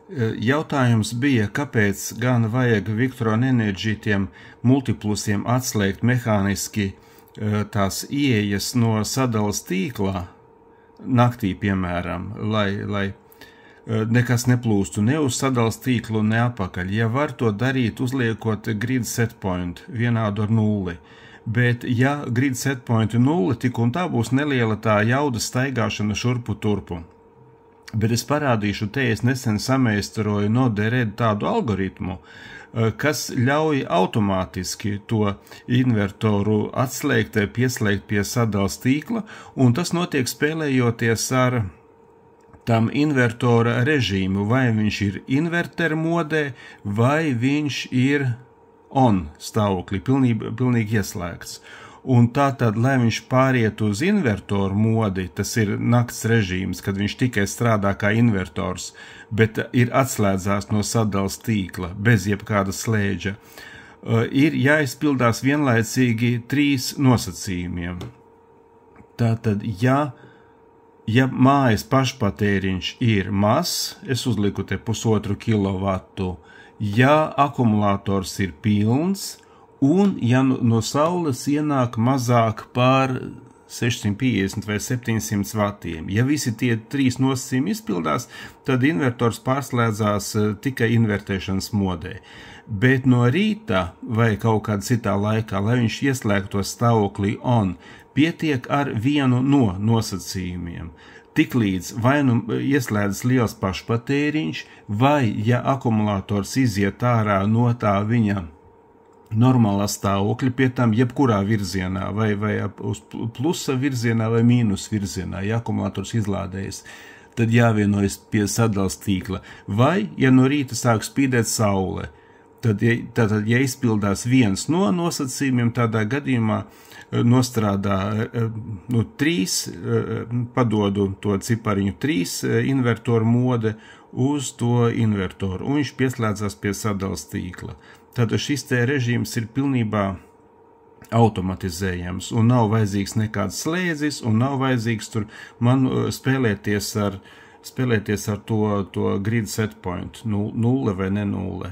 Jautājums bija, kāpēc gan vajag Victron Energy tiem multiplusiem atslēgt mehāniski tās ieejas no sadalas tīklā naktī, piemēram, lai nekas neplūstu ne uz sadalas tīklu, ne apakaļ. Ja var to darīt, uzliekot grid setpoint vienādu ar 0. Bet, ja grid setpoint 0, tik un tā būs neliela tā jaudas staigāšana šurpu turpu. Bet es parādīšu te, es nesen sameistaroju Node-RED tādu algoritmu, kas ļauj automātiski to invertoru atslēgt, pieslēgt pie sadalas tīkla, un tas notiek spēlējoties ar tam invertora režīmu, vai viņš ir inverter modē, vai viņš ir on stāvoklī, pilnīgi ieslēgts. Un tātad, lai viņš pāriet uz invertoru modi, tas ir nakts režīms, kad viņš tikai strādā kā invertors, bet ir atslēdzās no sadalas tīkla, bez jebkāda slēdža, ir jāizpildās vienlaicīgi 3 nosacījumiem. Tātad, ja mājas pašpatēriņš ir mazs, es uzliku te 1,5 kW, ja akumulators ir pilns, un ja no saules ienāk mazāk par 650 vai 700 vatiem. Ja visi tie 3 nosacījumi izpildās, tad invertors pārslēdzās tikai invertēšanas modē. Bet no rīta vai kaut kādā citā laikā, lai viņš ieslēgtos stāvoklī on, pietiek ar vienu no nosacījumiem. Tiklīdz vai nu ieslēdzas liels pašpatēriņš, vai ja akumulators iziet ārā no tā viņa normālā stāvokļa, pie tam jebkurā virzienā, vai uz plusa virzienā vai mīnus virzienā, ja akumulators izlādējas, tad jāvienojas pie sadalas tīkla. Vai, ja no rīta sāk spīdēt saule, tad ja izpildās viens no nosacījumiem, tādā gadījumā nostrādā 3, padodu to cipariņu 3 invertoru mode uz to invertoru, un viņš pieslēdzās pie sadalas tīkla. Tātad šis te režīms ir pilnībā automatizējams, un nav vajadzīgs nekāds slēdzis, un nav vajadzīgs tur man spēlēties ar to grid setpoint, 0 vai ne 0.